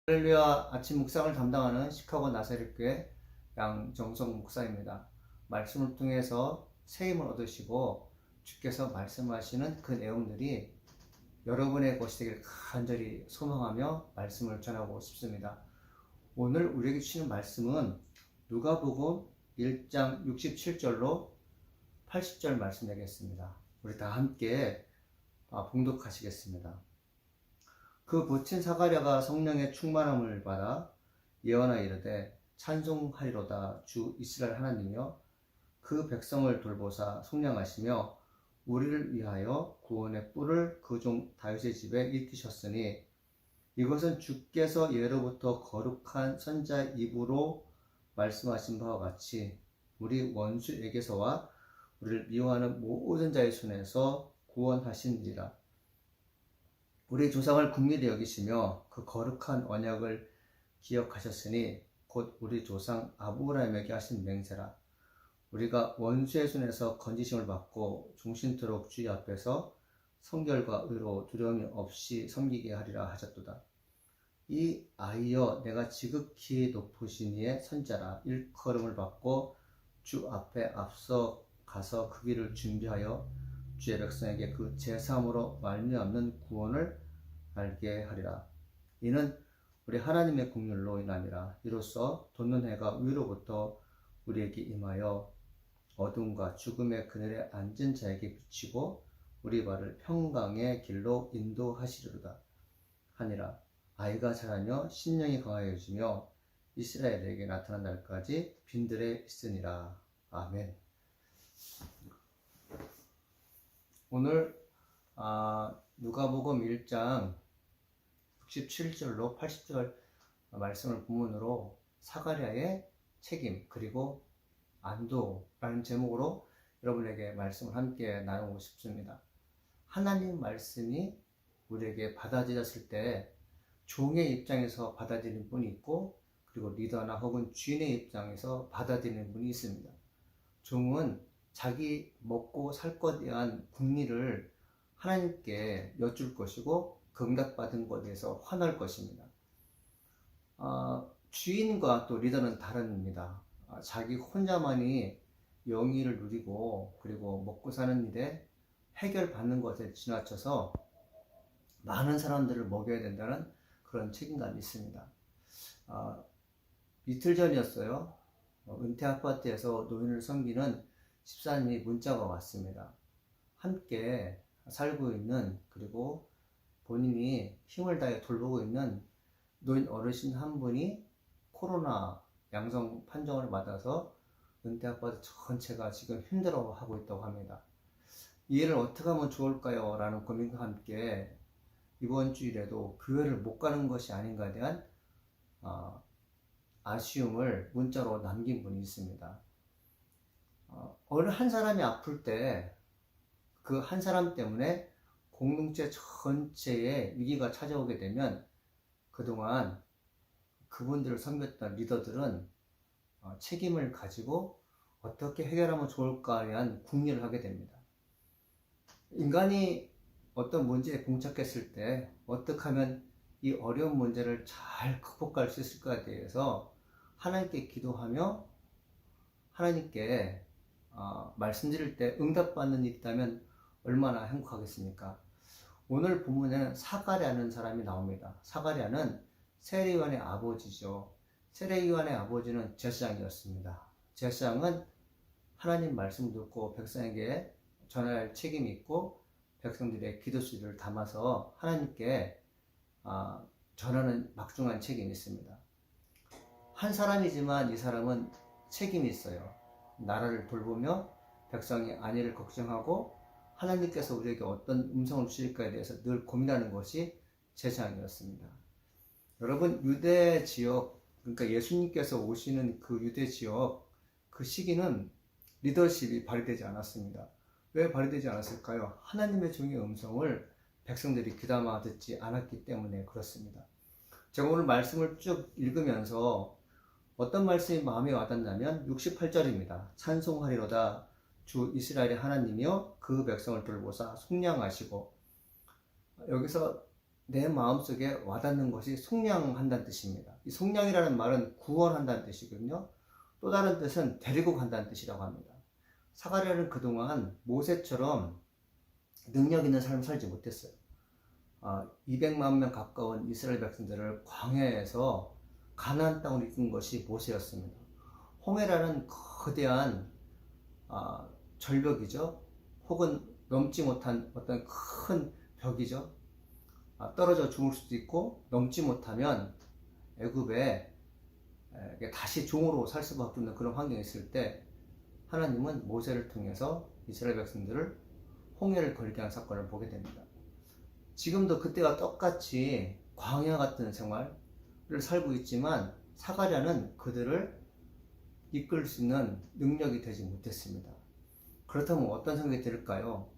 할렐루야. 아침 묵상을 담당하는 시카고 나사렛교회 양정성 목사입니다. 말씀을 통해서 새 힘을 얻으시고 주께서 말씀하시는 그 내용들이 여러분의 것이 되길 간절히 소망하며 말씀을 전하고 싶습니다. 오늘 우리에게 주시는 말씀은 누가복음 1장 67절로 80절 말씀 되겠습니다. 우리 다 함께 봉독하시겠습니다. 그 부친 사가랴가 성령의 충만함을 받아 예언하여 이르되 찬송하리로다. 주 이스라엘 하나님이여 그 백성을 돌보사 속량하시며 우리를 위하여 구원의 뿔을 그 종 다윗의 집에 일으키셨으니 이것은 주께서 예로부터 거룩한 선자 입으로 말씀하신 바와 같이 우리 원수에게서와 우리를 미워하는 모든 자의 손에서 구원하시니라. 우리 조상을 긍휼히 여기시며 그 거룩한 언약을 기억하셨으니 곧 우리 조상 아브라함에게 하신 맹세라. 우리가 원수의 손에서 건지심을 받고 종신토록 주의 앞에서 성결과 의로 두려움이 없이 섬기게 하리라 하셨도다. 이 아이여 내가 지극히 높으신 이의 선자라. 일컬음을 받고 주 앞에 앞서 가서 그 길을 준비하여 주의 백성에게 그 제3으로 말미암는 구원을 알게 하리라. 이는 우리 하나님의 긍휼로 인함이라. 이로써 돋는 해가 위로부터 우리에게 임하여 어둠과 죽음의 그늘에 앉은 자에게 비치고 우리 발을 평강의 길로 인도하시리로다 하니라. 아이가 자라며 심령이 강하여지며 이스라엘에게 나타난 날까지 빈들에 있으니라. 아멘. 오늘 누가복음 1장 67절로 80절 말씀을 본문으로 사가랴의 책임 그리고 안도라는 제목으로 여러분에게 말씀을 함께 나누고 싶습니다. 하나님 말씀이 우리에게 받아들였을 때 종의 입장에서 받아들이는 분이 있고 그리고 리더나 혹은 주인의 입장에서 받아들이는 분이 있습니다. 종은 자기 먹고 살 것에 대한 궁리를 하나님께 여쭐 것이고 그 응답받은 것에 대해서 환호할 것입니다. 주인과 또 리더는 다릅니다. 자기 혼자만이 영위를 누리고 그리고 먹고 사는 일에 해결받는 것에 지나쳐서 많은 사람들을 먹여야 된다는 그런 책임감이 있습니다. 이틀 전이었어요. 은퇴 아파트에서 노인을 섬기는 집사님이 문자가 왔습니다. 함께 살고 있는 그리고 본인이 힘을 다해 돌보고 있는 노인 어르신 한 분이 코로나 양성 판정을 받아서 은퇴 아파트 전체가 지금 힘들어하고 있다고 합니다. 이 일을 어떻게 하면 좋을까요? 라는 고민과 함께 이번 주일에도 교회를 못 가는 것이 아닌가에 대한 아쉬움을 문자로 남긴 분이 있습니다. 어느 한 사람이 아플 때 그 한 사람 때문에 공동체 전체에 위기가 찾아오게 되면 그동안 그분들을 섬겼던 리더들은 책임을 가지고 어떻게 해결하면 좋을까에 대한 궁리를 하게 됩니다. 인간이 어떤 문제에 봉착했을 때 어떻게 하면 이 어려운 문제를 잘 극복할 수 있을까에 대해서 하나님께 기도하며 하나님께 말씀드릴 때 응답받는 일이 있다면 얼마나 행복하겠습니까? 오늘 본문에는 사가랴는 사람이 나옵니다. 사가랴는 세례요한의 아버지죠. 세례요한의 아버지는 제사장이었습니다. 제사장은 하나님 말씀 듣고 백성에게 전할 책임이 있고 백성들의 기도수를 담아서 하나님께 전하는 막중한 책임이 있습니다. 한 사람이지만 이 사람은 책임이 있어요. 나라를 돌보며 백성의 안위를 걱정하고 하나님께서 우리에게 어떤 음성을 주실까에 대해서 늘 고민하는 것이 제사장이었습니다. 여러분, 유대 지역, 그러니까 예수님께서 오시는 그 유대 지역, 그 시기는 리더십이 발휘되지 않았습니다. 왜 발휘되지 않았을까요? 하나님의 종의 음성을 백성들이 귀담아 듣지 않았기 때문에 그렇습니다. 제가 오늘 말씀을 쭉 읽으면서 어떤 말씀이 마음에 와닿냐면 68절입니다. 찬송하리로다. 주 이스라엘의 하나님이여 그 백성을 돌보사 속량하시고, 여기서 내 마음속에 와닿는 것이 속량한다는 뜻입니다. 이 속량이라는 말은 구원한다는 뜻이거든요. 또 다른 뜻은 데리고 간다는 뜻이라고 합니다. 사가랴는 그동안 모세처럼 능력 있는 삶을 살지 못했어요. 200만 명 가까운 이스라엘 백성들을 광야에서 가나안 땅으로 이끈 것이 모세였습니다. 홍해라는 거대한 절벽이죠. 혹은 넘지 못한 어떤 큰 벽이죠. 떨어져 죽을 수도 있고, 넘지 못하면 애굽에 다시 종으로 살 수밖에 없는 그런 환경이 있을 때 하나님은 모세를 통해서 이스라엘 백성들을 홍해를 걸게 한 사건을 보게 됩니다. 지금도 그때와 똑같이 광야 같은 생활을 살고 있지만 사가랴는 그들을 이끌 수 있는 능력이 되지 못했습니다. 그렇다면 어떤 생각이 들을까요?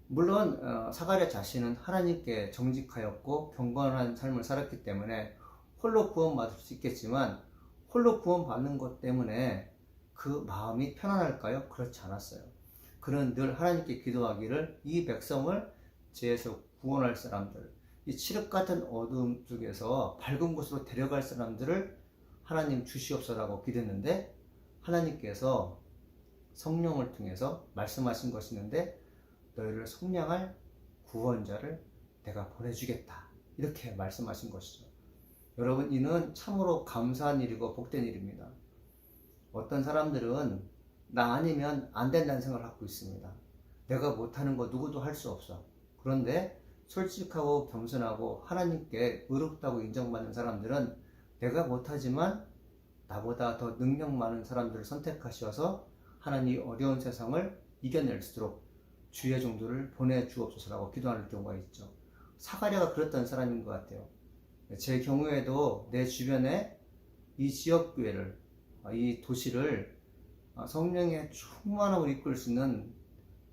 물론 사가랴 자신은 하나님께 정직하였고 경건한 삶을 살았기 때문에 홀로 구원받을 수 있겠지만, 홀로 구원받는 것 때문에 그 마음이 편안할까요? 그렇지 않았어요. 그는 늘 하나님께 기도하기를 이 백성을 죄에서 구원할 사람들, 이 칠흑 같은 어둠 속에서 밝은 곳으로 데려갈 사람들을 하나님 주시옵소서라고 기도했는데, 하나님께서 성령을 통해서 말씀하신 것이 있는데, 너희를 속량할 구원자를 내가 보내주겠다, 이렇게 말씀하신 것이죠. 여러분, 이는 참으로 감사한 일이고 복된 일입니다. 어떤 사람들은 나 아니면 안 된다는 생각을 갖고 있습니다. 내가 못하는 거 누구도 할 수 없어. 그런데 솔직하고 겸손하고 하나님께 의롭다고 인정받는 사람들은 내가 못하지만 나보다 더 능력 많은 사람들을 선택하셔서 하나님 어려운 세상을 이겨낼 수 있도록 주의 종들을 보내주옵소서라고 기도하는 경우가 있죠. 사가랴가 그랬던 사람인 것 같아요. 제 경우에도 내 주변에 이 지역교회를, 이 도시를 성령의 충만함으로 이끌 수 있는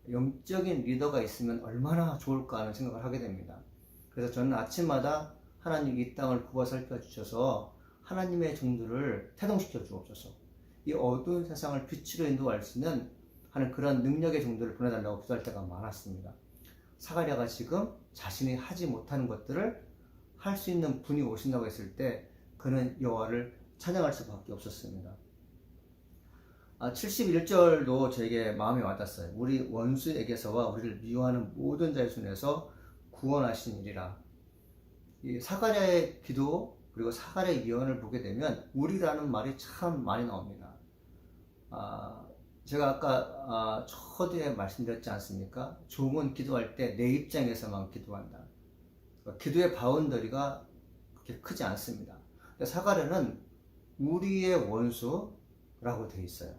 영적인 리더가 있으면 얼마나 좋을까 하는 생각을 하게 됩니다. 그래서 저는 아침마다 하나님 이 땅을 굽어 살펴주셔서 하나님의 종들을 태동시켜 주옵소서, 이 어두운 세상을 빛으로 인도할 수 있는 하는 그런 능력의 종들을 보내달라고 기도할 때가 많았습니다. 사가랴가 지금 자신이 하지 못하는 것들을 할 수 있는 분이 오신다고 했을 때 그는 여호와를 찬양할 수밖에 없었습니다. 71절도 저에게 마음에 와닿았어요. 우리 원수에게서와 우리를 미워하는 모든 자의 손에서 구원하신 일이라. 이 사가랴의 기도 그리고 사가랴의 예언을 보게 되면 우리라는 말이 참 많이 나옵니다. 제가 아까 초대에 말씀드렸지 않습니까? 종은 기도할 때 내 입장에서만 기도한다. 기도의 바운더리가 그렇게 크지 않습니다. 사가랴는 우리의 원수라고 되어 있어요.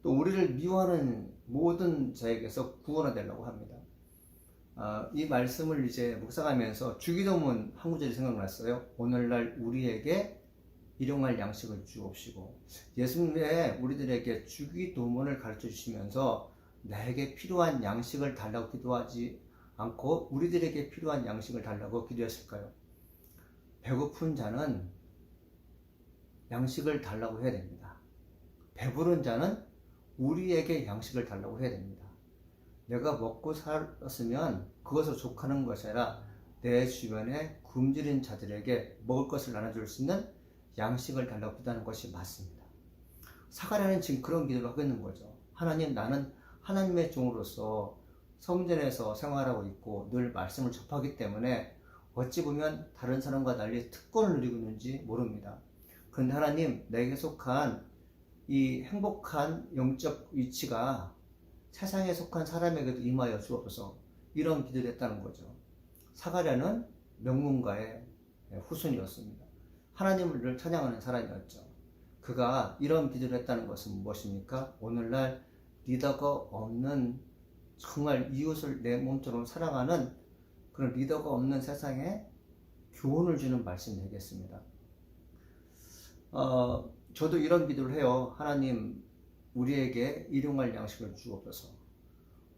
또 우리를 미워하는 모든 자에게서 구원하려고 합니다. 이 말씀을 이제 묵상하면서 주기도문 한 구절이 생각났어요. 오늘날 우리에게 일용할 양식을 주옵시고. 예수님의 우리들에게 주기도문을 가르쳐 주시면서 나에게 필요한 양식을 달라고 기도하지 않고 우리들에게 필요한 양식을 달라고 기도했을까요? 배고픈 자는 양식을 달라고 해야 됩니다. 배부른 자는 우리에게 양식을 달라고 해야 됩니다. 내가 먹고 살았으면 그것으로 족하는 것이 아니라 내 주변에 굶주린 자들에게 먹을 것을 나눠줄 수 있는 양식을 달라고 기도하는 것이 맞습니다. 사가랴는 지금 그런 기도를 하고 있는 거죠. 하나님, 나는 하나님의 종으로서 성전에서 생활하고 있고 늘 말씀을 접하기 때문에 어찌 보면 다른 사람과 달리 특권을 누리고 있는지 모릅니다. 그런데 하나님, 내게 속한 이 행복한 영적 위치가 세상에 속한 사람에게도 임하여 주옵소서, 이런 기도를 했다는 거죠. 사가랴는 명문가의 후손이었습니다. 하나님을 늘 찬양하는 사람이었죠. 그가 이런 기도를 했다는 것은 무엇입니까? 오늘날 리더가 없는, 정말 이웃을 내 몸처럼 사랑하는 그런 리더가 없는 세상에 교훈을 주는 말씀이 되겠습니다. 저도 이런 기도를 해요. 하나님, 우리에게 일용할 양식을 주옵소서.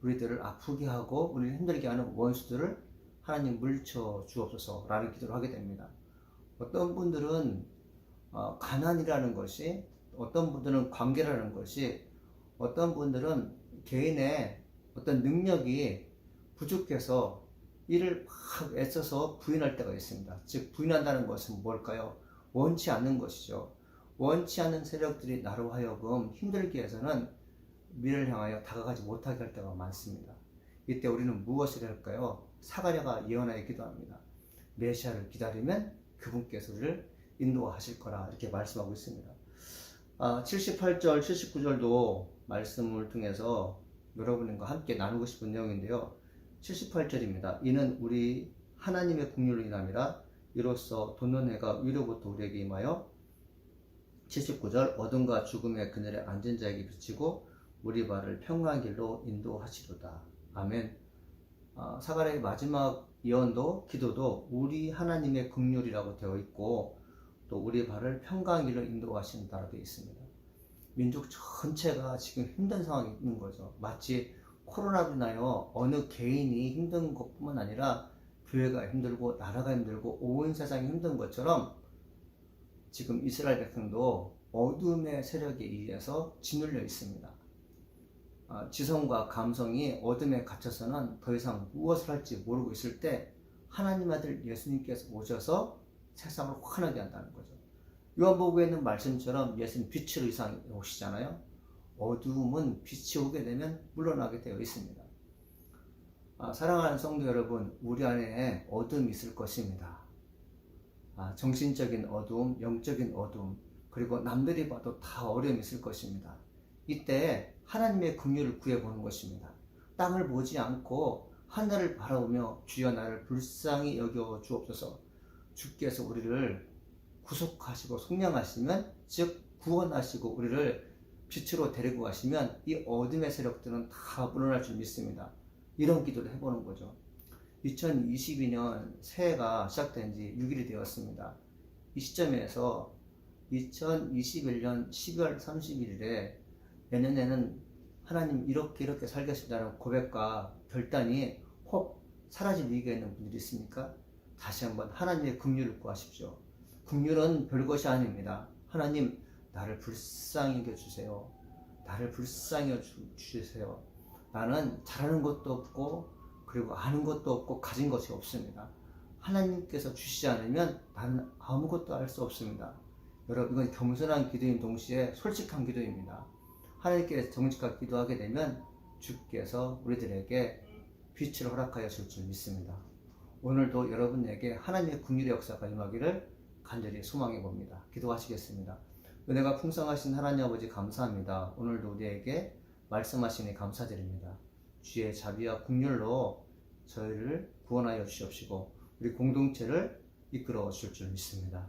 우리들을 아프게 하고 우리를 힘들게 하는 원수들을 하나님 물리쳐 주옵소서 라는 기도를 하게 됩니다. 어떤 분들은 가난이라는 것이, 어떤 분들은 관계라는 것이, 어떤 분들은 개인의 어떤 능력이 부족해서 이를 막 애써서 부인할 때가 있습니다. 즉 부인한다는 것은 뭘까요? 원치 않는 것이죠. 원치 않는 세력들이 나로 하여금 힘들게 해서는 미래를 향하여 다가가지 못하게 할 때가 많습니다. 이때 우리는 무엇을 할까요? 사가랴가 예언하여 기도합니다. 메시아를 기다리면 그분께서 우리를 인도하실 거라 이렇게 말씀하고 있습니다. 78절, 79절도 말씀을 통해서 여러분과 함께 나누고 싶은 내용인데요. 78절입니다. 이는 우리 하나님의 긍휼로 인함이라 이로써 돋는 해가 위로부터 우리에게 임하여 79절 어둠과 죽음의 그늘에 앉은 자에게 비치고 우리 발을 평강한 길로 인도하시로다. 아멘. 사가랴의 마지막 예언도 기도도 우리 하나님의 긍휼이라고 되어 있고 또 우리 발을 평강한 길로 인도하신다라고 되어 있습니다. 민족 전체가 지금 힘든 상황이 있는 거죠. 마치 코로나로 인하여 어느 개인이 힘든 것뿐만 아니라 교회가 힘들고 나라가 힘들고 온 세상이 힘든 것처럼 지금 이스라엘 백성도 어둠의 세력에 의해서 짓눌려 있습니다. 지성과 감성이 어둠에 갇혀서는 더 이상 무엇을 할지 모르고 있을 때 하나님 아들 예수님께서 오셔서 세상을 환하게 한다는 거죠. 요한복음에 있는 말씀처럼 예수님 빛으로 이 세상에 오시잖아요. 어두움은 빛이 오게 되면 물러나게 되어 있습니다. 사랑하는 성도 여러분, 우리 안에 어둠이 있을 것입니다. 정신적인 어두움, 영적인 어두움, 그리고 남들이 봐도 다 어려움이 있을 것입니다. 이때 하나님의 긍휼을 구해보는 것입니다. 땅을 보지 않고 하늘을 바라보며 주여 나를 불쌍히 여겨 주옵소서. 주께서 우리를 구속하시고 속량하시면, 즉 구원하시고 우리를 빛으로 데리고 가시면 이 어둠의 세력들은 다 물러날 줄 믿습니다. 이런 기도를 해보는 거죠. 2022년 새해가 시작된 지 6일이 되었습니다. 이 시점에서 2021년 12월 31일에 내년에는 하나님 이렇게 살겠습니다라는 고백과 결단이 혹 사라질 위기가 있는 분들이 있습니까? 다시 한번 하나님의 긍휼을 구하십시오. 긍휼은 별것이 아닙니다. 하나님 나를 불쌍히 여겨주세요. 나를 불쌍히 여겨주세요. 나는 잘하는 것도 없고 그리고 아는 것도 없고 가진 것이 없습니다. 하나님께서 주시지 않으면 나는 아무것도 할 수 없습니다. 여러분, 이건 겸손한 기도인 동시에 솔직한 기도입니다. 하나님께 정직하게 기도하게 되면 주께서 우리들에게 빛을 허락하여 줄 줄 믿습니다. 오늘도 여러분에게 하나님의 긍휼의 역사가 임하기를 간절히 소망해 봅니다. 기도하시겠습니다. 은혜가 풍성하신 하나님 아버지 감사합니다. 오늘도 우리에게 말씀하시니 감사드립니다. 주의 자비와 긍휼로 저희를 구원하여 주시옵시고 우리 공동체를 이끌어 주실 줄 믿습니다.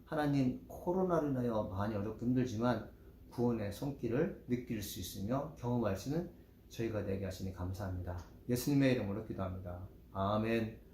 하나님, 코로나로 인하여 많이 어렵고 힘들지만 구원의 손길을 느낄 수 있으며 경험할 수는 저희가 되게 하시니 감사합니다. 예수님의 이름으로 기도합니다. 아멘.